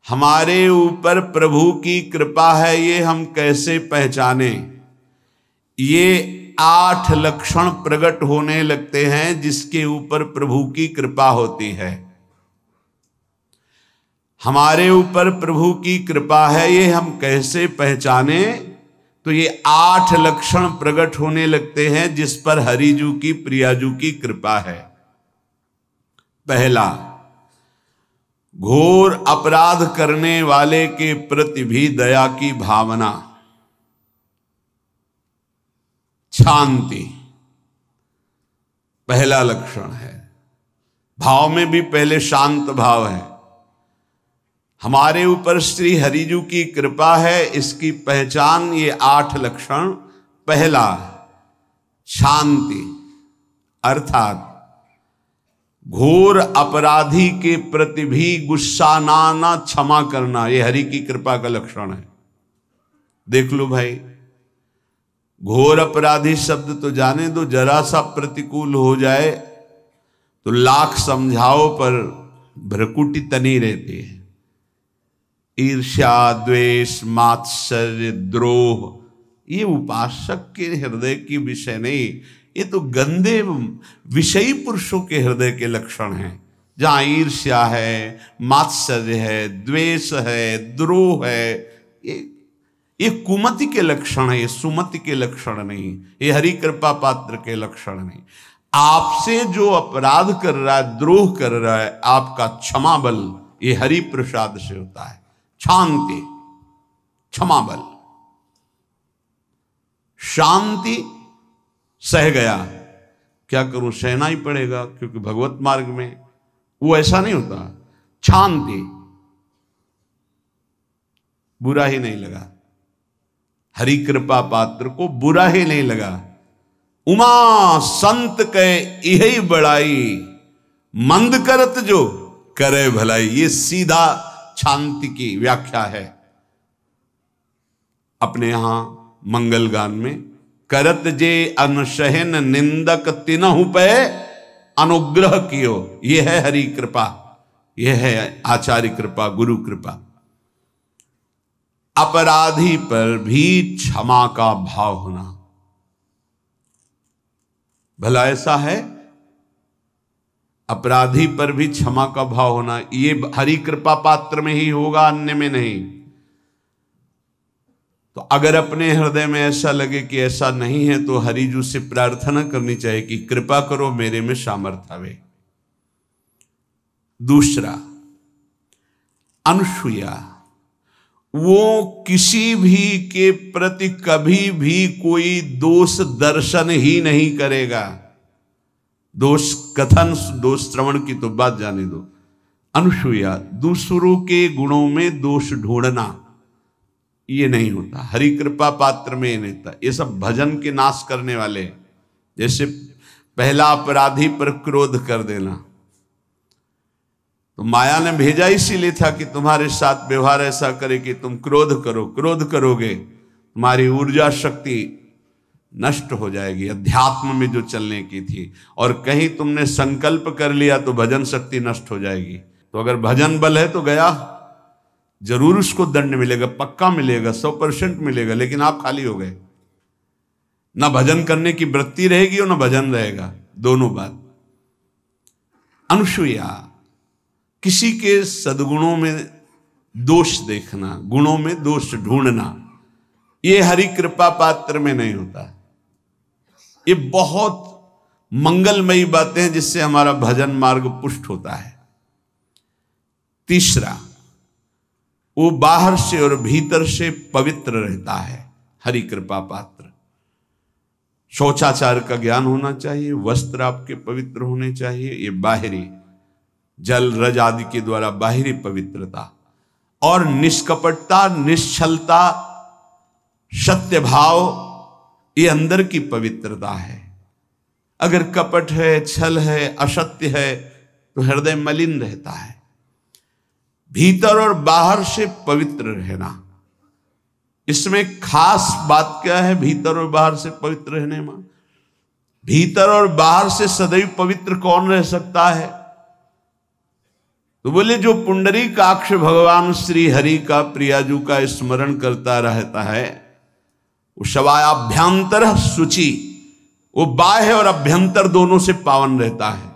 हमारे ऊपर प्रभु की कृपा है ये हम कैसे पहचाने? ये 8 लक्षण प्रकट होने लगते हैं जिसके ऊपर प्रभु की कृपा होती है। हमारे ऊपर प्रभु की कृपा है ये हम कैसे पहचाने? तो ये 8 लक्षण प्रकट होने लगते हैं जिस पर हरिजू की प्रियाजू की कृपा है। पहला, घोर अपराध करने वाले के प्रति भी दया की भावना, शांति पहला लक्षण है। भाव में भी पहले शांत भाव है। हमारे ऊपर श्री हरिजू की कृपा है, इसकी पहचान ये 8 लक्षण। पहला, शांति, अर्थात घोर अपराधी के प्रति भी गुस्सा ना क्षमा करना, ये हरि की कृपा का लक्षण है। देख लो भाई, घोर अपराधी शब्द तो जाने दो, जरा सा प्रतिकूल हो जाए तो लाख समझाओ पर भ्रकुटी तनी रहती है। ईर्ष्या, द्वेष, मात्सर्य, द्रोह, ये उपासक के हृदय की विषय नहीं, ये तो गंदे विषयी पुरुषों के हृदय के लक्षण हैं। जहां ईर्ष्या है, मात्सर्य है, द्वेष है, द्रोह है, ये कुमति के लक्षण है, ये सुमति के लक्षण नहीं, ये हरि कृपा पात्र के लक्षण नहीं। आपसे जो अपराध कर रहा है, द्रोह कर रहा है, आपका क्षमा बल ये हरि प्रसाद से होता है। शांति, क्षमा बल, शांति, सह गया, क्या करूं, सहना ही पड़ेगा क्योंकि भगवत मार्ग में वो ऐसा नहीं होता। शांति, बुरा ही नहीं लगा, हरि कृपा पात्र को बुरा ही नहीं लगा। उमा संत के यही बड़ाई, मंद करत जो करे भलाई, ये सीधा शांति की व्याख्या है। अपने यहां मंगल गान में, करत जे अनुशहन निंदक तिनहु पे अनुग्रह कियो, ये है हरि कृपा, ये है आचार्य कृपा, गुरु कृपा। अपराधी पर भी क्षमा का भाव होना, भला ऐसा है, अपराधी पर भी क्षमा का भाव होना, ये हरि कृपा पात्र में ही होगा, अन्य में नहीं। तो अगर अपने हृदय में ऐसा लगे कि ऐसा नहीं है तो हरिजू से प्रार्थना करनी चाहिए कि कृपा करो, मेरे में सामर्थ्य आवे। दूसरा, अनुसूया, वो किसी भी के प्रति कभी भी कोई दोष दर्शन ही नहीं करेगा। दोष कथन, दोष श्रवण की तो बात जाने दो। अनुसूया, दूसरों के गुणों में दोष ढूंढना, ये नहीं होता। हरि कृपा पात्र में ये नहीं होता। ये सब भजन के नाश करने वाले, जैसे पहला अपराधी पर क्रोध कर देना, तो माया ने भेजा इसीलिए था कि तुम्हारे साथ व्यवहार ऐसा करे कि तुम क्रोध करो, क्रोध करोगे तुम्हारी ऊर्जा शक्ति नष्ट हो जाएगी, अध्यात्म में जो चलने की थी, और कहीं तुमने संकल्प कर लिया तो भजन शक्ति नष्ट हो जाएगी। तो अगर भजन बल है तो गया, जरूर उसको दंड मिलेगा, पक्का मिलेगा, 100% मिलेगा, लेकिन आप खाली हो गए। ना भजन करने की वृत्ति रहेगी और ना भजन रहेगा, दोनों बात। अनुसूया, किसी के सद्गुणों में दोष देखना, गुणों में दोष ढूंढना, ये हरि कृपा पात्र में नहीं होता। ये बहुत मंगलमयी बातें हैं जिससे हमारा भजन मार्ग पुष्ट होता है। तीसरा, वो बाहर से और भीतर से पवित्र रहता है, हरि कृपा पात्र। शौचाचार का ज्ञान होना चाहिए, वस्त्र आपके पवित्र होने चाहिए, ये बाहरी जल रज आदि के द्वारा बाहरी पवित्रता, और निष्कपटता, निश्चलता, सत्य भाव, ये अंदर की पवित्रता है। अगर कपट है, छल है, असत्य है तो हृदय मलिन रहता है। भीतर और बाहर से पवित्र रहना, इसमें खास बात क्या है भीतर और बाहर से पवित्र रहने में? भीतर और बाहर से सदैव पवित्र कौन रह सकता है? तो बोले जो पुंडरीकाक्ष भगवान श्री हरि का प्रियाजू का स्मरण करता रहता है वो शवायाभ्यंतर शुचि, वो बाह्य और अभ्यंतर दोनों से पावन रहता है।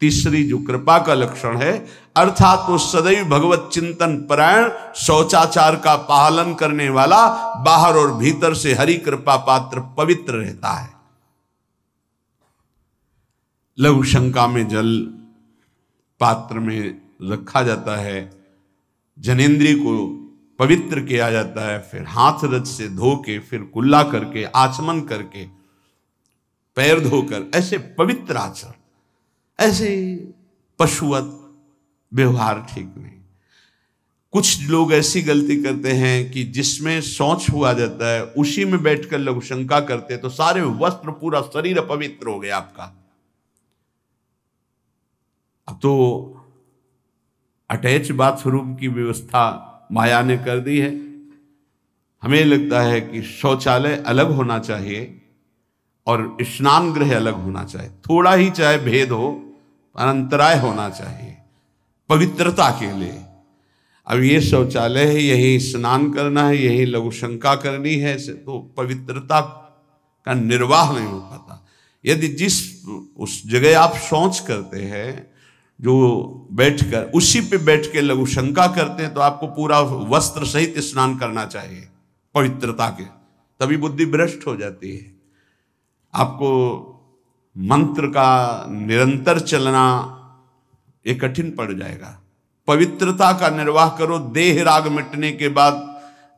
तीसरी जो कृपा का लक्षण है अर्थात वो सदैव भगवत चिंतन परायण, शौचाचार का पालन करने वाला, बाहर और भीतर से हरि कृपा पात्र पवित्र रहता है। लघु शंका में जल पात्र में रखा जाता है, जनेंद्रिय को पवित्र किया जाता है, फिर हाथ रज से धो के, फिर कुल्ला करके, आचमन करके, पैर धोकर, ऐसे पवित्र आचरण, ऐसे पशुवत व्यवहार ठीक नहीं। कुछ लोग ऐसी गलती करते हैं कि जिसमें शौच हुआ जाता है उसी में बैठकर लघु शंका करते हैं, तो सारे वस्त्र, पूरा शरीर अपवित्र हो गया आपका। अब तो अटैच बाथरूम की व्यवस्था माया ने कर दी है। हमें लगता है कि शौचालय अलग होना चाहिए और स्नान गृह अलग होना चाहिए, थोड़ा ही चाहे भेद हो, अंतराय होना चाहिए पवित्रता के लिए। अब ये शौचालय है, यही स्नान करना है, यही लघु शंका करनी है, तो पवित्रता का निर्वाह नहीं हो पाता। यदि जिस उस जगह आप शौच करते हैं, जो बैठकर उसी पे बैठ के लघु शंका करते हैं, तो आपको पूरा वस्त्र सहित स्नान करना चाहिए पवित्रता के, तभी बुद्धि भ्रष्ट हो जाती है। आपको मंत्र का निरंतर चलना ये कठिन पड़ जाएगा। पवित्रता का निर्वाह करो। देह राग मिटने के बाद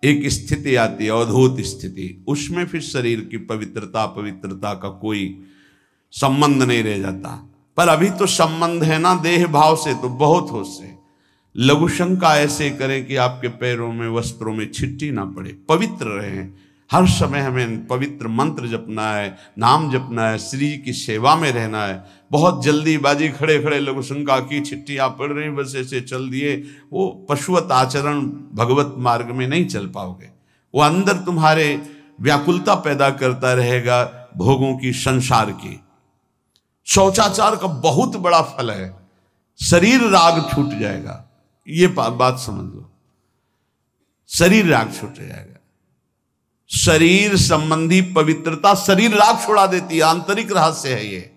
एक स्थिति आती है, अवधूत स्थिति, उसमें फिर शरीर की पवित्रता का कोई संबंध नहीं रह जाता। पर अभी तो संबंध है ना देह भाव से, तो बहुत हो से लघु शंका ऐसे करें कि आपके पैरों में, वस्त्रों में छिट्टी ना पड़े, पवित्र रहें। हर समय हमें पवित्र मंत्र जपना है, नाम जपना है, श्री की सेवा में रहना है। बहुत जल्दीबाजी खड़े खड़े लघु शंका की, छिट्टियाँ पड़ रही, बस ऐसे चल दिए, वो पशुवत आचरण भगवत मार्ग में नहीं चल पाओगे। वो अंदर तुम्हारे व्याकुलता पैदा करता रहेगा, भोगों की, संसार की। शौचाचार का बहुत बड़ा फल है, शरीर राग छूट जाएगा। ये बात समझ लो, शरीर राग छूट जाएगा। शरीर संबंधी पवित्रता शरीर राग छोड़ा देती है, आंतरिक रहस्य है ये।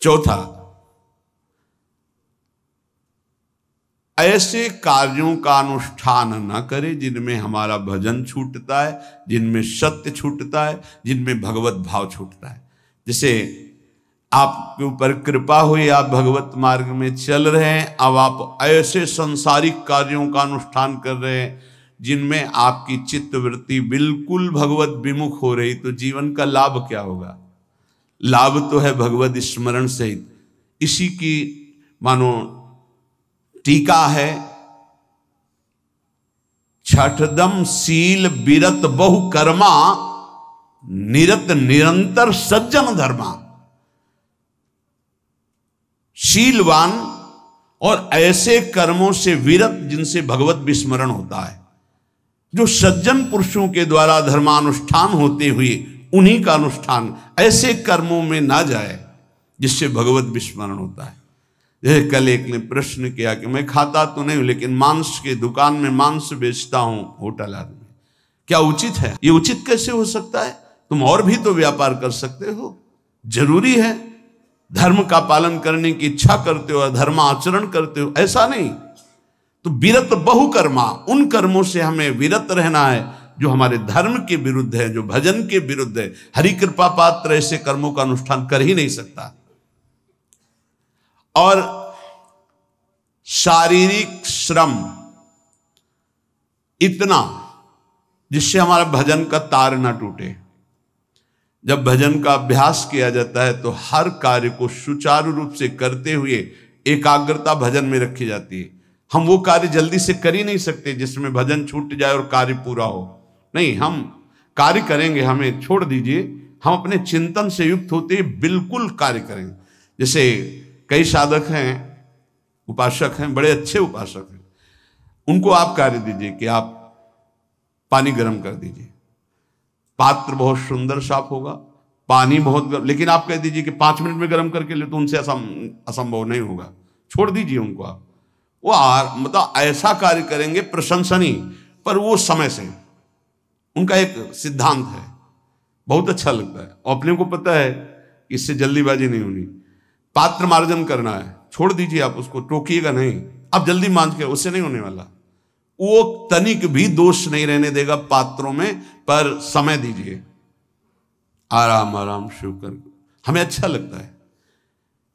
चौथा, ऐसे कार्यों का अनुष्ठान न करें जिनमें हमारा भजन छूटता है, जिनमें सत्य छूटता है, जिनमें भगवत भाव छूटता है। जैसे आपके ऊपर कृपा हुई, आप भगवत मार्ग में चल रहे हैं, अब आप ऐसे संसारिक कार्यों का अनुष्ठान कर रहे हैं जिनमें आपकी चित्तवृत्ति बिल्कुल भगवत विमुख हो रही, तो जीवन का लाभ क्या होगा? लाभ तो है भगवत स्मरण सहित। इसी की मानो टीका है, छठदम शील बिरत बहु कर्मा, निरत निरंतर सज्जन धर्मा। शीलवान और ऐसे कर्मों से विरत जिनसे भगवत विस्मरण होता है, जो सज्जन पुरुषों के द्वारा धर्मानुष्ठान होते हुए उन्हीं का अनुष्ठान, ऐसे कर्मों में ना जाए जिससे भगवत विस्मरण होता है। जैसे कल एक ने प्रश्न किया कि मैं खाता तो नहीं हूं लेकिन मांस के दुकान में मांस बेचता हूं, होटल आदमी, क्या उचित है? ये उचित कैसे हो सकता है? तुम और भी तो व्यापार कर सकते हो। जरूरी है धर्म का पालन करने की इच्छा करते हो, धर्म आचरण करते हो, ऐसा नहीं। तो विरत बहुकर्मा, उन कर्मों से हमें विरत रहना है जो हमारे धर्म के विरुद्ध है, जो भजन के विरुद्ध है। हरि कृपा पात्र ऐसे कर्मों का अनुष्ठान कर ही नहीं सकता। और शारीरिक श्रम इतना जिससे हमारा भजन का तार ना टूटे। जब भजन का अभ्यास किया जाता है तो हर कार्य को सुचारू रूप से करते हुए एकाग्रता भजन में रखी जाती है। हम वो कार्य जल्दी से कर ही नहीं सकते जिसमें भजन छूट जाए और कार्य पूरा हो। नहीं, हम कार्य करेंगे, हमें छोड़ दीजिए, हम अपने चिंतन से युक्त होते बिल्कुल कार्य करेंगे। जैसे कई साधक हैं, उपासक हैं, बड़े अच्छे उपासक हैं, उनको आप कार्य दीजिए कि आप पानी गर्म कर दीजिए, पात्र बहुत सुंदर साफ होगा, पानी बहुत गर्म, लेकिन आप कह दीजिए कि 5 मिनट में गर्म करके ले, तो उनसे असंभव नहीं होगा। छोड़ दीजिए उनको आप। वो मतलब ऐसा कार्य करेंगे प्रशंसनीय, पर वो समय से, उनका एक सिद्धांत है, बहुत अच्छा लगता है। और अपने को पता है कि इससे जल्दीबाजी नहीं होनी, पात्र मार्जन करना है, छोड़ दीजिए आप उसको, टोकिएगा नहीं, आप जल्दी मांझ के, उससे नहीं होने वाला। वो तनिक भी दोष नहीं रहने देगा पात्रों में, पर समय दीजिए, आराम आराम शिव कर। हमें अच्छा लगता है,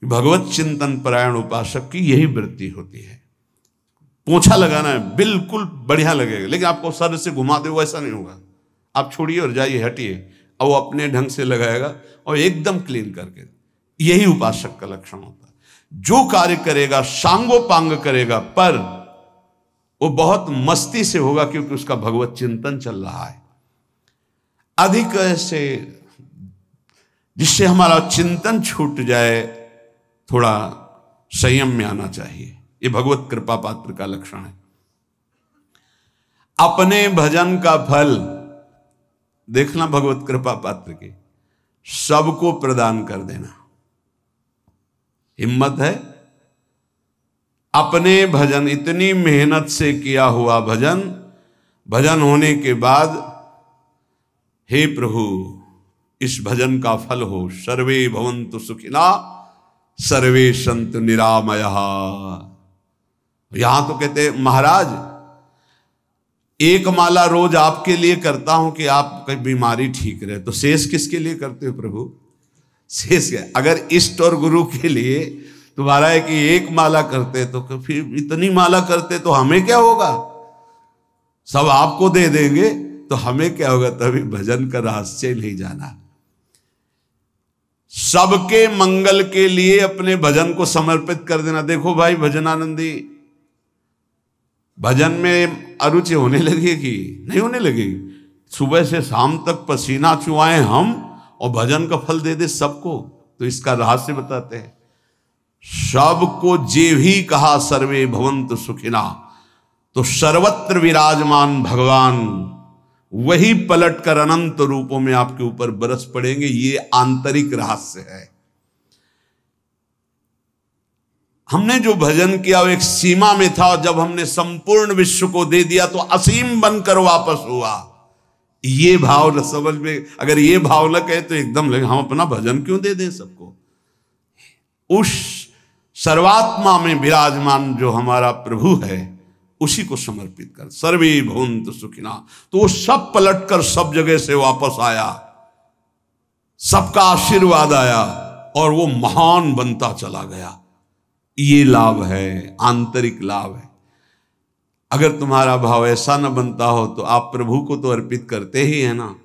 भगवत चिंतन परायण उपासक की यही वृत्ति होती है। पोछा लगाना है, बिल्कुल बढ़िया लगेगा, लेकिन आपको सर से घुमा दे वो ऐसा नहीं होगा। आप छोड़िए और जाइए, हटिए, और वो अपने ढंग से लगाएगा और एकदम क्लीन करके। यही उपासक का लक्षण होता है। जो कार्य करेगा सांगोपांग करेगा, पर वो बहुत मस्ती से होगा, क्योंकि उसका भगवत चिंतन चल रहा है। अधिक ऐसे जिससे हमारा चिंतन छूट जाए, थोड़ा संयम में आना चाहिए। ये भगवत कृपा पात्र का लक्षण है। अपने भजन का फल देखना, भगवत कृपा पात्र के सबको प्रदान कर देना। हिम्मत है, अपने भजन, इतनी मेहनत से किया हुआ भजन, भजन होने के बाद, हे प्रभु इस भजन का फल हो, सर्वे भवन्तु सुखिना सर्वे सन्तु निरामयः। यहां तो कहते हैं महाराज, एक माला रोज आपके लिए करता हूं कि आपकी बीमारी ठीक रहे, तो शेष किसके लिए करते हो प्रभु? शेष क्या? अगर इष्ट और गुरु के लिए तुम्हारा है कि एक माला करते, तो फिर इतनी माला करते तो हमें क्या होगा? सब आपको दे देंगे तो हमें क्या होगा? तभी भजन का रहस्य नहीं जाना। सबके मंगल के लिए अपने भजन को समर्पित कर देना। देखो भाई भजनानंदी, भजन में अरुचि होने लगेगी? नहीं होने लगेगी। सुबह से शाम तक पसीना चुआए हम, और भजन का फल दे दे सबको। तो इसका रहस्य बताते हैं। सबको जे भी कहा सर्वे भवन्तु सुखिना, तो सर्वत्र विराजमान भगवान वही पलटकर अनंत रूपों में आपके ऊपर बरस पड़ेंगे। ये आंतरिक रहस्य है। हमने जो भजन किया वो एक सीमा में था, और जब हमने संपूर्ण विश्व को दे दिया तो असीम बनकर वापस हुआ। ये भाव न समझ में, अगर ये भाव न कहे तो एकदम लगे हम अपना भजन क्यों दे दें सबको। उस सर्वात्मा में विराजमान जो हमारा प्रभु है, उसी को समर्पित कर। सर्वे भवन्तु सुखिना, तो वो सब पलटकर सब जगह से वापस आया, सबका आशीर्वाद आया, और वो महान बनता चला गया। ये लाभ है, आंतरिक लाभ है। अगर तुम्हारा भाव ऐसा न बनता हो तो आप प्रभु को तो अर्पित करते ही है ना,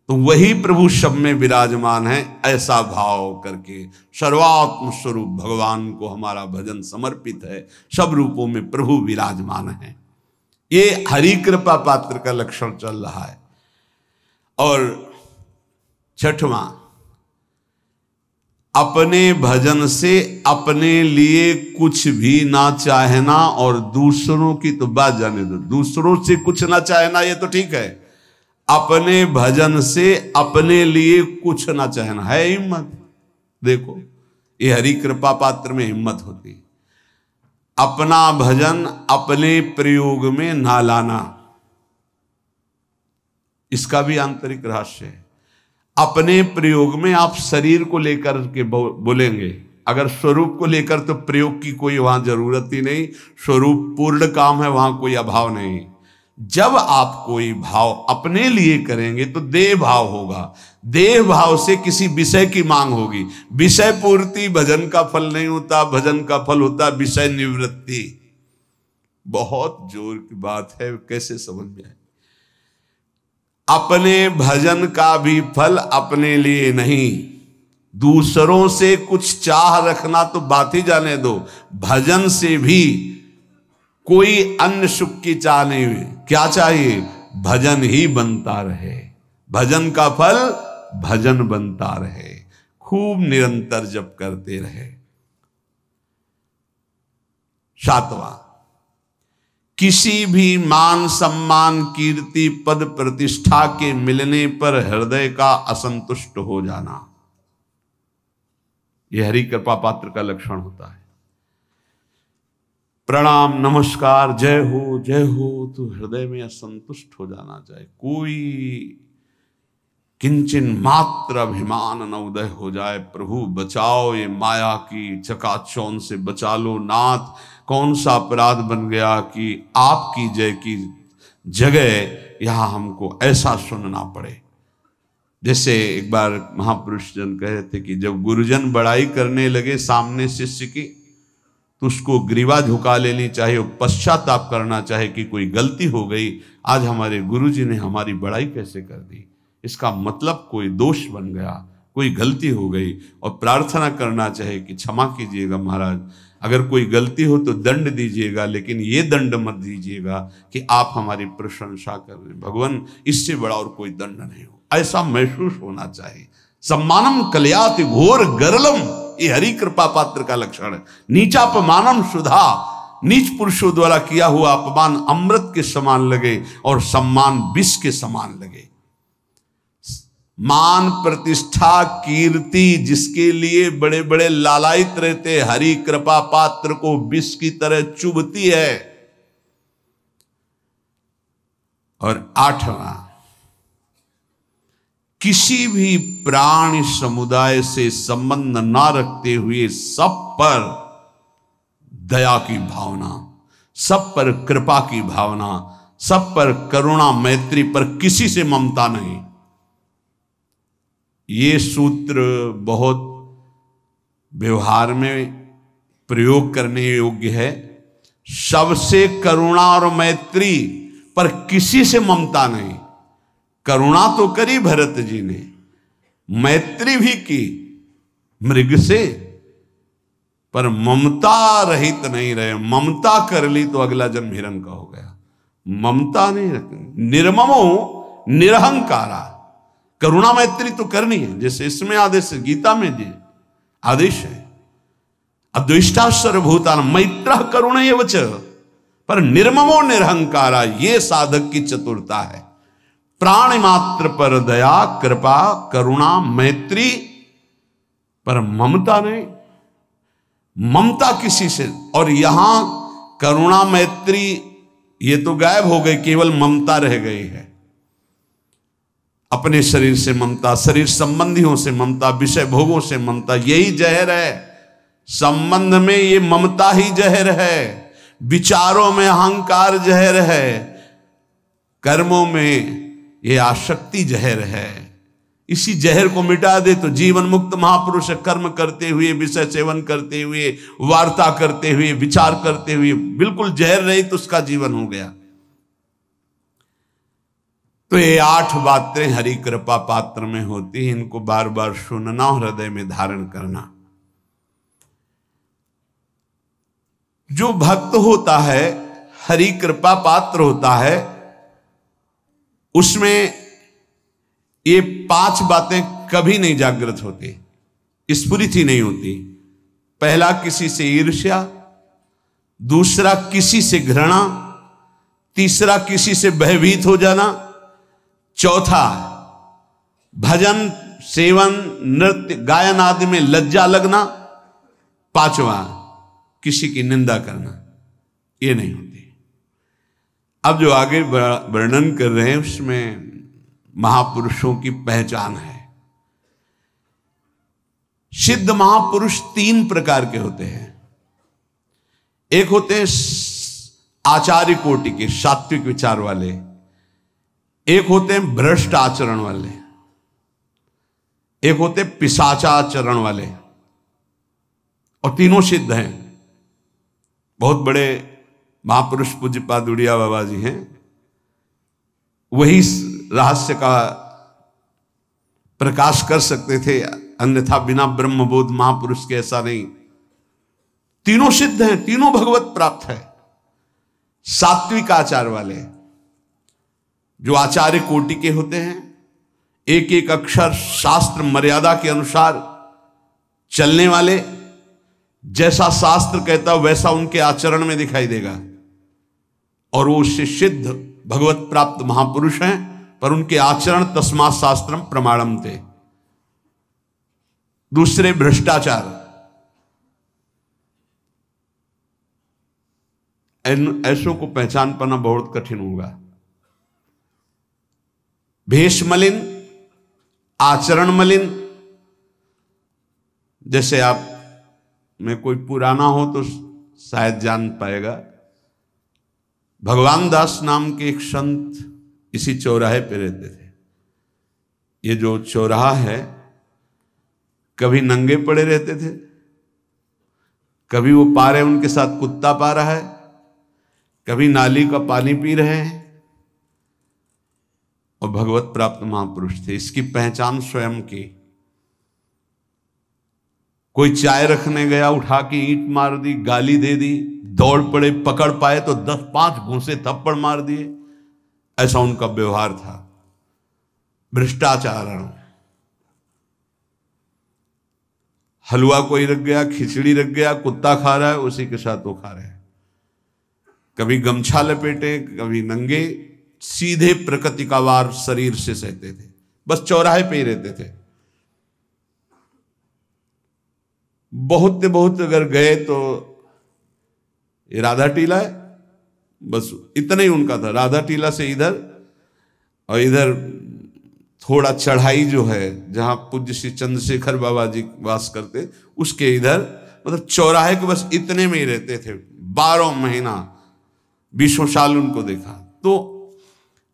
तो वही प्रभु सब में विराजमान है। ऐसा भाव करके सर्वात्म स्वरूप भगवान को हमारा भजन समर्पित है। सब रूपों में प्रभु विराजमान है। ये हरि कृपा पात्र का लक्षण चल रहा है। और छठवां, अपने भजन से अपने लिए कुछ भी ना चाहना, और दूसरों की तो बात जाने दो, दूसरों से कुछ ना चाहना ये तो ठीक है। अपने भजन से अपने लिए कुछ ना चाहना है हिम्मत। देखो ये हरि कृपा पात्र में हिम्मत होती है। अपना भजन अपने प्रयोग में ना लाना, इसका भी आंतरिक रहस्य है। अपने प्रयोग में आप शरीर को लेकर के बोलेंगे, अगर स्वरूप को लेकर तो प्रयोग की कोई वहां जरूरत ही नहीं। स्वरूप पूर्ण काम है, वहां कोई अभाव नहीं। जब आप कोई भाव अपने लिए करेंगे तो देह भाव होगा। देह भाव से किसी विषय की मांग होगी। विषय पूर्ति भजन का फल नहीं होता, भजन का फल होता विषय निवृत्ति। बहुत जोर की बात है, कैसे समझ में आए? अपने भजन का भी फल अपने लिए नहीं, दूसरों से कुछ चाह रखना तो बात ही जाने दो। भजन से भी कोई अन्य सुख की चाह नहीं हुई। क्या चाहिए? भजन ही बनता रहे, भजन का फल भजन बनता रहे, खूब निरंतर जप करते रहे। सातवां, किसी भी मान सम्मान कीर्ति पद प्रतिष्ठा के मिलने पर हृदय का असंतुष्ट हो जाना। यह हरि कृपा पात्र का लक्षण होता है। प्रणाम नमस्कार जय हो तो हृदय में असंतुष्ट हो जाना चाहिए। कोई किंचन मात्र अभिमान न उदय हो जाए। प्रभु बचाओ, ये माया की चकाचौंध से बचा लो नाथ। कौन सा अपराध बन गया कि आपकी जय की जगह यहां हमको ऐसा सुनना पड़े। जैसे एक बार महापुरुष जन कह रहे थे कि जब गुरुजन बड़ाई करने लगे सामने शिष्य की, तो उसको ग्रीवा झुका लेनी चाहिए और पश्चाताप करना चाहिए कि कोई गलती हो गई, आज हमारे गुरुजी ने हमारी बड़ाई कैसे कर दी, इसका मतलब कोई दोष बन गया, कोई गलती हो गई, और प्रार्थना करना चाहिए कि क्षमा कीजिएगा महाराज, अगर कोई गलती हो तो दंड दीजिएगा, लेकिन ये दंड मत दीजिएगा कि आप हमारी प्रशंसा कर रहे हैं। भगवान, इससे बड़ा और कोई दंड नहीं हो, ऐसा महसूस होना चाहिए। सम्मानम कल्याति घोर गरलम, ये हरि कृपा पात्र का लक्षण है। नीचापमानम सुधा, नीच पुरुषों द्वारा किया हुआ अपमान अमृत के समान लगे और सम्मान विष के समान लगे। मान प्रतिष्ठा कीर्ति जिसके लिए बड़े बड़े लालायित रहते, हरि कृपा पात्र को विष की तरह चुभती है। और 8वां, किसी भी प्राणी समुदाय से संबंध ना रखते हुए सब पर दया की भावना, सब पर कृपा की भावना, सब पर करुणा मैत्री, पर किसी से ममता नहीं। ये सूत्र बहुत व्यवहार में प्रयोग करने योग्य है। सबसे करुणा और मैत्री, पर किसी से ममता नहीं। करुणा तो करी भरत जी ने, मैत्री भी की मृग से, पर ममता रहित नहीं रहे। ममता कर ली तो अगला जन्म हिरण का हो गया। ममता नहीं रखनी। निर्ममो निरहंकारा, करुणा मैत्री तो करनी है, जैसे इसमें आदेश है, गीता में जी आदेश है, अद्वेष्टा सर्वभूतान मैत्र करुणैव च, पर निर्ममो निरहंकारा, ये साधक की चतुरता है। प्राणी मात्र पर दया कृपा करुणा मैत्री, पर ममता नहीं। ममता किसी से, और यहां करुणा मैत्री ये तो गायब हो गई, केवल ममता रह गई है। अपने शरीर से ममता, शरीर संबंधियों से ममता, विषय भोगों से ममता, यही जहर है। संबंध में ये ममता ही जहर है, विचारों में अहंकार जहर है, कर्मों में ये आसक्ति जहर है। इसी जहर को मिटा दे तो जीवन मुक्त महापुरुष कर्म करते हुए, विषय सेवन करते हुए, वार्ता करते हुए, विचार करते हुए, बिल्कुल जहर रही तो उसका जीवन हो गया। तो ये 8 बातें हरि कृपा पात्र में होती हैं, इनको बार बार सुनना और हृदय में धारण करना। जो भक्त होता है, हरि कृपा पात्र होता है, उसमें ये 5 बातें कभी नहीं जागृत होती, स्फुरित ही नहीं होती। पहला, किसी से ईर्ष्या, दूसरा किसी से घृणा, तीसरा किसी से भयभीत हो जाना, चौथा भजन सेवन नृत्य गायन आदि में लज्जा लगना, 5वां किसी की निंदा करना, ये नहीं होती। अब जो आगे वर्णन कर रहे हैं उसमें महापुरुषों की पहचान है। सिद्ध महापुरुष 3 प्रकार के होते हैं। एक होते हैं आचार्य कोटि के, सात्विक विचार वाले। एक होते हैं भ्रष्ट आचरण वाले, एक होते पिशाचाचरण वाले, और तीनों सिद्ध हैं। बहुत बड़े महापुरुष पूज्यपाद उड़िया बाबा जी हैं, वही रहस्य का प्रकाश कर सकते थे, अन्यथा बिना ब्रह्मबोध महापुरुष के ऐसा नहीं। तीनों सिद्ध हैं, तीनों भगवत प्राप्त है। सात्विक आचार वाले, जो आचार्य कोटि के होते हैं, एक एक अक्षर शास्त्र मर्यादा के अनुसार चलने वाले, जैसा शास्त्र कहता वैसा उनके आचरण में दिखाई देगा, और वो उससे सिद्ध भगवत प्राप्त महापुरुष हैं, पर उनके आचरण तस्मात् शास्त्रम प्रमाणम थे। दूसरे भ्रष्टाचार, ऐसों को पहचान पाना बहुत कठिन होगा। भेष मलिन, आचरण मलिन। जैसे आप में कोई पुराना हो तो शायद जान पाएगा, भगवान दास नाम के एक संत इसी चौराहे पे रहते थे। ये जो चौराहा है, कभी नंगे पड़े रहते थे, कभी वो पा रहे उनके साथ कुत्ता पा रहा है, कभी नाली का पानी पी रहे हैं, और भगवत प्राप्त महापुरुष थे। इसकी पहचान स्वयं की। कोई चाय रखने गया, उठा के ईंट मार दी, गाली दे दी, दौड़ पड़े, पकड़ पाए तो 10-5 घूंसे थप्पड़ मार दिए। ऐसा उनका व्यवहार था। भ्रष्टाचार। हलवा कोई रख गया, खिचड़ी रख गया, कुत्ता खा रहा है, उसी के साथ वो खा रहे हैं। कभी गमछा लपेटे, कभी नंगे, सीधे प्रकृति का वार शरीर से सहते थे। बस चौराहे पे ही रहते थे। बहुत अगर गए तो ये राधा टीला है, बस इतना ही उनका था। राधा टीला से इधर, और इधर थोड़ा चढ़ाई जो है जहां पूज्य श्री चंद्रशेखर बाबा जी वास करते, उसके इधर, मतलब चौराहे के बस इतने में ही रहते थे। 12 महीना, 20 साल उनको देखा। तो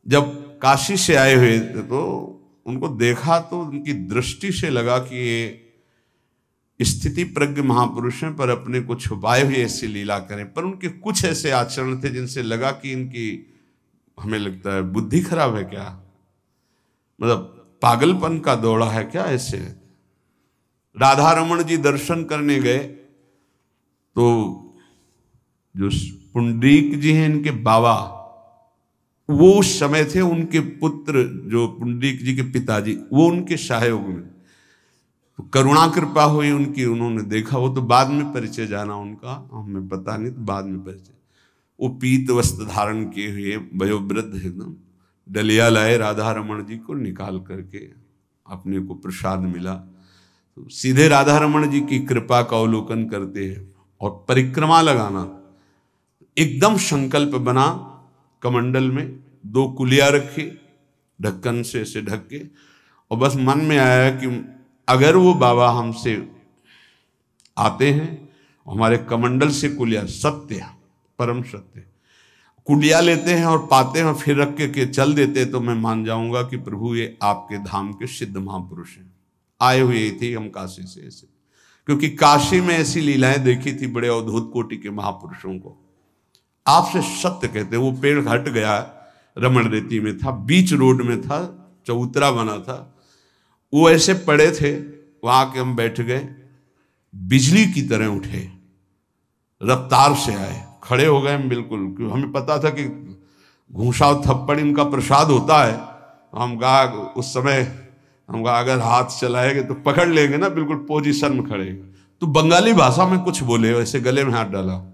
जब काशी से आए हुए थे तो उनको देखा तो उनकी दृष्टि से लगा कि ये स्थिति प्रज्ञ महापुरुष हैं, पर अपने को छुपाए हुए ऐसी लीला करें। पर उनके कुछ ऐसे आचरण थे जिनसे लगा कि इनकी, हमें लगता है, बुद्धि खराब है क्या, मतलब पागलपन का दौड़ा है क्या। ऐसे राधा रमन जी दर्शन करने गए तो जो पुंडरीक जी हैं, इनके बाबा, वो उस समय थे, उनके पुत्र जो पुंडरीक जी के पिताजी, वो उनके सहायोग में। तो करुणा कृपा हुई उनकी, उन्होंने देखा। वो तो बाद में परिचय जाना उनका, हमें पता नहीं, तो बाद में परिचय। वो पीत वस्त्र धारण किए हुए वयोवृद्ध एकदम डलिया लाए, राधा रमन जी को निकाल करके अपने को प्रसाद मिला। तो सीधे राधा रमन जी की कृपा का अवलोकन करते हैं और परिक्रमा लगाना। एकदम संकल्प बना, कमंडल में 2 कुलिया रखी, ढक्कन से ऐसे ढक के, और बस मन में आया कि अगर वो बाबा हमसे आते हैं, हमारे कमंडल से कुलिया, सत्य, परम सत्य, कुलिया लेते हैं और पाते हैं और फिर रख के चल देते, तो मैं मान जाऊंगा कि प्रभु ये आपके धाम के सिद्ध महापुरुष हैं। आए हुए थे हम काशी से ऐसे, क्योंकि काशी में ऐसी लीलाएं देखी थी बड़े अवधूत कोटि के महापुरुषों को। आपसे सत्य कहते, वो पेड़ हट गया, रमण रेती में था, बीच रोड में था, चबूतरा बना था, वो ऐसे पड़े थे, वहां के हम बैठ गए, बिजली की तरह उठे, रफ्तार से आए, खड़े हो गए हम बिल्कुल, क्योंकि हमें पता था कि घूंसा और थप्पड़ इनका प्रसाद होता है। हम कहा उस समय, हम कहा अगर हाथ चलाएंगे तो पकड़ लेंगे ना, बिल्कुल पोजीशन में खड़े। तो बंगाली भाषा में कुछ बोले, वैसे गले में हाथ डाला,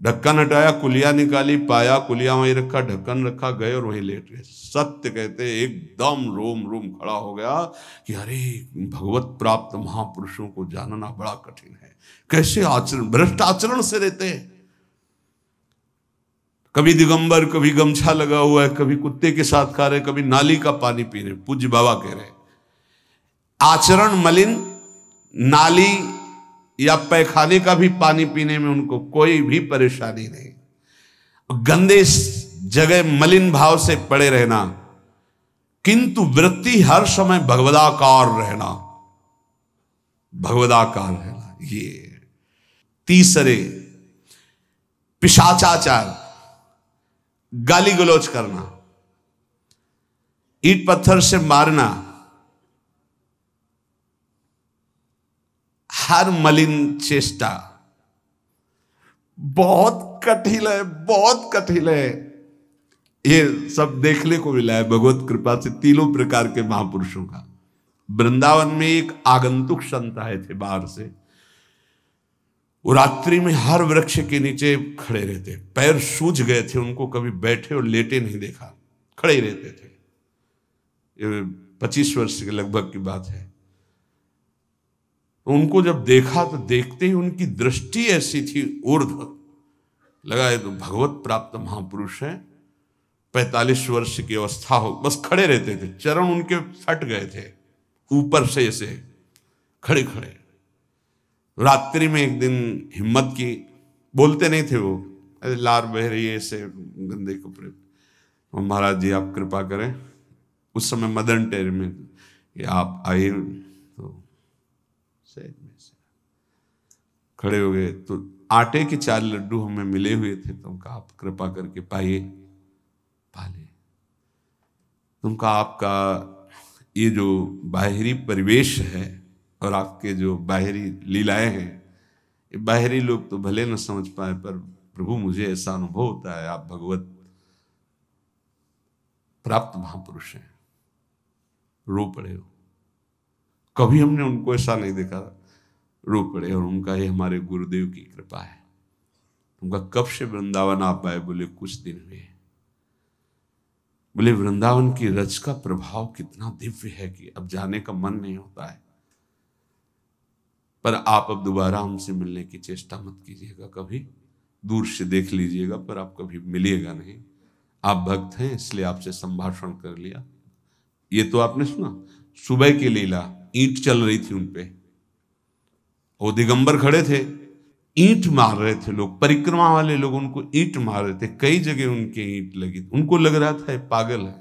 ढक्कन हटाया, कुलिया निकाली, पाया, कुलिया वहीं रखा, ढक्कन रखा, गए और वहीं लेट गए। सत्य कहते एकदम रोम रोम खड़ा हो गया कि अरे भगवत प्राप्त महापुरुषों को जानना बड़ा कठिन है। कैसे आचरण, भ्रष्ट आचरण से रहते हैं। कभी दिगंबर, कभी गमछा लगा हुआ है, कभी कुत्ते के साथ खा रहे, कभी नाली का पानी पी रहे। पूज्य बाबा कह रहे आचरण मलिन, नाली या पैखाने का भी पानी पीने में उनको कोई भी परेशानी नहीं। गंदे जगह मलिन भाव से पड़े रहना, किंतु वृत्ति हर समय भगवदाकार रहना, भगवदाकार रहना। ये तीसरे, पिशाचाचार, गाली गलौज करना, ईंट पत्थर से मारना, हर मलिन चेष्टा बहुत कठिन है, बहुत कठिन है। ये सब देखने को मिला है भगवत कृपा से तीनों प्रकार के महापुरुषों का। वृंदावन में एक आगंतुक संत आए थे बाहर से, वो रात्रि में हर वृक्ष के नीचे खड़े रहते, पैर सूज गए थे, उनको कभी बैठे और लेटे नहीं देखा, खड़े ही रहते थे। ये 25 वर्ष के लगभग की बात है। उनको जब देखा तो देखते ही उनकी दृष्टि ऐसी थी ऊर्ध्व, लगा ये तो भगवत प्राप्त महापुरुष है। 45 वर्ष की अवस्था हो, बस खड़े रहते थे, चरण उनके फट गए थे ऊपर से ऐसे खड़े खड़े। रात्रि में एक दिन हिम्मत की, बोलते नहीं थे वो, अरे लार बह रही है ऐसे गंदे कपड़े, तो महाराज जी आप कृपा करें। उस समय मदन टेर में कि आप आइए, तो सहज में से खड़े हो गए। तो आटे के 4 लड्डू हमें मिले हुए थे, तो उनका आप कृपा करके पाइए, पाले। तुमका आपका ये जो बाहरी परिवेश है और आपके जो बाहरी लीलाएं हैं, ये बाहरी लोग तो भले न समझ पाए, पर प्रभु मुझे ऐसा अनुभव होता है आप भगवत प्राप्त महापुरुष हैं। रो पड़े हो, कभी हमने उनको ऐसा नहीं देखा, रो पड़े। और उनका ये हमारे गुरुदेव की कृपा है। उनका कब से वृंदावन आ पाए? बोले कुछ दिन हुए। बोले वृंदावन की रज का प्रभाव कितना दिव्य है कि अब जाने का मन नहीं होता है। पर आप अब दोबारा हमसे मिलने की चेष्टा मत कीजिएगा, कभी दूर से देख लीजिएगा, पर आप कभी मिलिएगा नहीं। आप भक्त हैं इसलिए आपसे संभाषण कर लिया। ये तो आपने सुना सुबह की लीला, ईंट चल रही थी उनपे, वो दिगंबर खड़े थे, ईंट मार रहे थे लोग, परिक्रमा वाले लोग उनको ईंट मार रहे थे, कई जगह उनके ईंट लगी। उनको लग रहा था ये पागल है,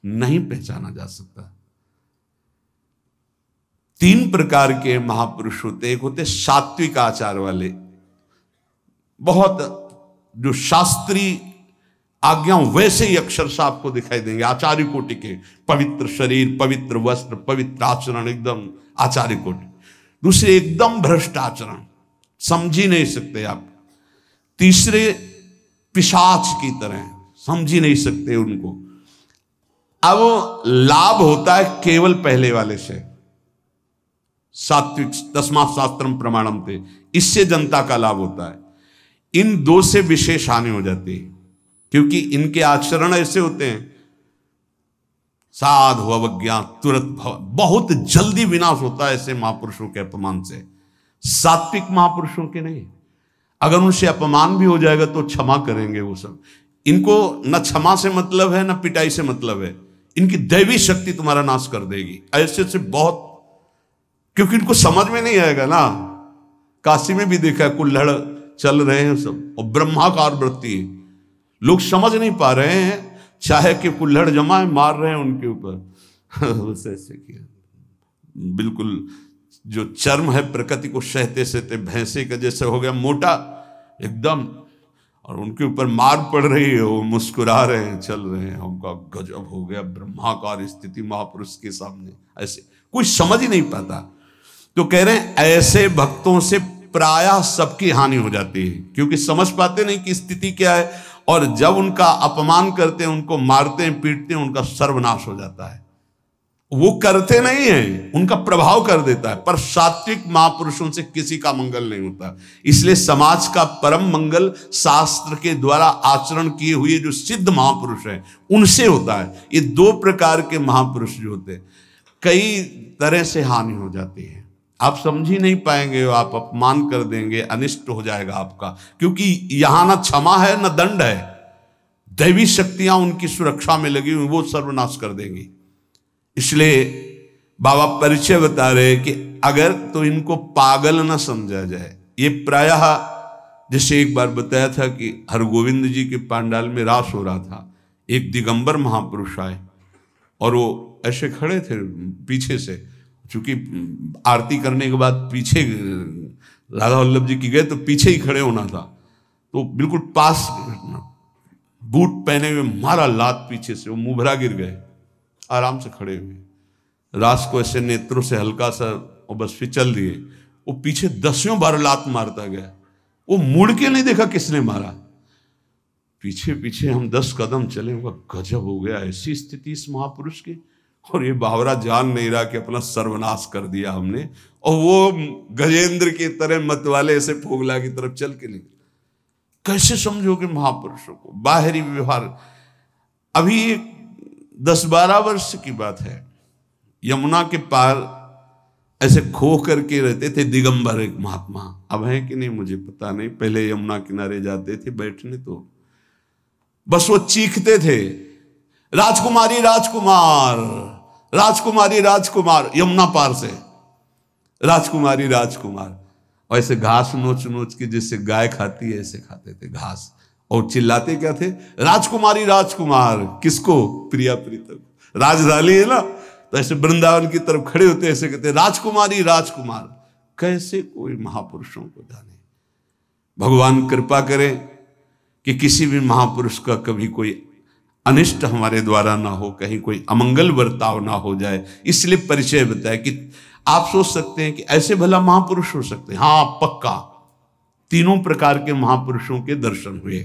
नहीं पहचाना जा सकता। 3 प्रकार के महापुरुष होते। एक होते सात्विक आचार वाले, बहुत जो शास्त्रीय आज्ञा वैसे ही अक्षरशः आपको दिखाई देंगे, आचार्य कोटि के, पवित्र शरीर, पवित्र वस्त्र, पवित्र आचरण, एकदम आचार्य कोटि। दूसरे एकदम भ्रष्ट आचरण, समझ ही नहीं सकते आप। तीसरे पिशाच की तरह, समझ ही नहीं सकते उनको। अब लाभ होता है केवल पहले वाले से, सात्विक तस्मात् शास्त्रम प्रमाणम थे, इससे जनता का लाभ होता है। इन 2 से विशेष हानि हो जाती है, क्योंकि इनके आचरण ऐसे होते हैं, साधु अवज्ञा तुरंत बहुत जल्दी विनाश होता है ऐसे महापुरुषों के अपमान से। सात्विक महापुरुषों के नहीं, अगर उनसे अपमान भी हो जाएगा तो क्षमा करेंगे वो सब। इनको न क्षमा से मतलब है न पिटाई से मतलब है, इनकी दैवी शक्ति तुम्हारा नाश कर देगी। ऐसे से बहुत, क्योंकि इनको समझ में नहीं आएगा ना। काशी में भी देखा है, कुल्हड़ चल रहे हैं सब और ब्रह्माकार वृत्ति, लोग समझ नहीं पा रहे हैं, चाहे कि कुल्हड़ जमाए मार रहे हैं उनके ऊपर। ऐसे किया, बिल्कुल जो चर्म है प्रकृति को सहते सहते भैंसे का जैसे हो गया मोटा एकदम, और उनके ऊपर मार पड़ रही है, वो मुस्कुरा रहे हैं, चल रहे हैं। उनका गजब हो गया, ब्रह्माकार स्थिति महापुरुष के सामने। ऐसे कोई समझ ही नहीं पाता। तो कह रहे हैं ऐसे भक्तों से प्रायः सबकी हानि हो जाती है, क्योंकि समझ पाते नहीं कि स्थिति क्या है, और जब उनका अपमान करते हैं, उनको मारते हैं, पीटते हैं, उनका सर्वनाश हो जाता है। वो करते नहीं है, उनका प्रभाव कर देता है, पर सात्विक महापुरुषों से किसी का मंगल नहीं होता। इसलिए समाज का परम मंगल शास्त्र के द्वारा आचरण किए हुए जो सिद्ध महापुरुष हैं उनसे होता है। ये 2 प्रकार के महापुरुष जो होते हैं, कई तरह से हानि हो जाती है। आप समझ ही नहीं पाएंगे, आप अपमान कर देंगे, अनिष्ट हो जाएगा आपका, क्योंकि यहां ना क्षमा है न दंड है। दैवी शक्तियां उनकी सुरक्षा में लगी हुई, वो सर्वनाश कर देंगी। इसलिए बाबा परिचय बता रहे कि अगर तो इनको पागल न समझा जाए। ये प्रायः जैसे एक बार बताया था कि हरगोविंद जी के पांडाल में रास हो रहा था, एक दिगंबर महापुरुष आए और वो ऐसे खड़े थे पीछे से, चूंकि आरती करने के बाद पीछे राधा वल्लभ जी की गए तो पीछे ही खड़े होना था, तो बिल्कुल पास बूट पहने हुए मारा लात पीछे से, वो मुभरा गिर गए। आराम से खड़े हुए रास को ऐसे नेत्रों से हल्का सा और बस फिचल दिए। वो पीछे 10 बार लात मारता गया, वो मुड़ के नहीं देखा किसने मारा, पीछे पीछे हम 10 कदम चले। गजब हो गया, ऐसी स्थिति इस महापुरुष की। और ये बावरा जान नहीं रहा कि अपना सर्वनाश कर दिया हमने, और वो गजेंद्र की तरह मत वाले ऐसे फोगला की तरफ चल के निकले। कैसे समझोगे महापुरुषों को? बाहरी व्यवहार। अभी 10-12 वर्ष की बात है, यमुना के पार ऐसे खो करके रहते थे, दिगंबर एक महात्मा। अब है कि नहीं मुझे पता नहीं, पहले यमुना किनारे जाते थे बैठने, तो बस वो चीखते थे, राजकुमारी राजकुमार, राजकुमारी राजकुमार, यमुना पार से राजकुमारी राजकुमार। और ऐसे घास नोच नोच के जैसे गाय खाती है ऐसे खाते थे घास, और चिल्लाते क्या थे, राजकुमारी राजकुमार। किसको? प्रिया प्रीतम। राजधानी है ना, तो ऐसे वृंदावन की तरफ खड़े होते ऐसे कहते, राजकुमारी राजकुमार। कैसे कोई महापुरुषों को जाने। भगवान कृपा करें कि किसी भी महापुरुष का कभी कोई अनिष्ट हमारे द्वारा ना हो, कहीं कोई अमंगल बर्ताव ना हो जाए, इसलिए परिचय बताया। कि आप सोच सकते हैं कि ऐसे भला महापुरुष हो सकते हैं? हाँ, पक्का 3 प्रकार के महापुरुषों के दर्शन हुए।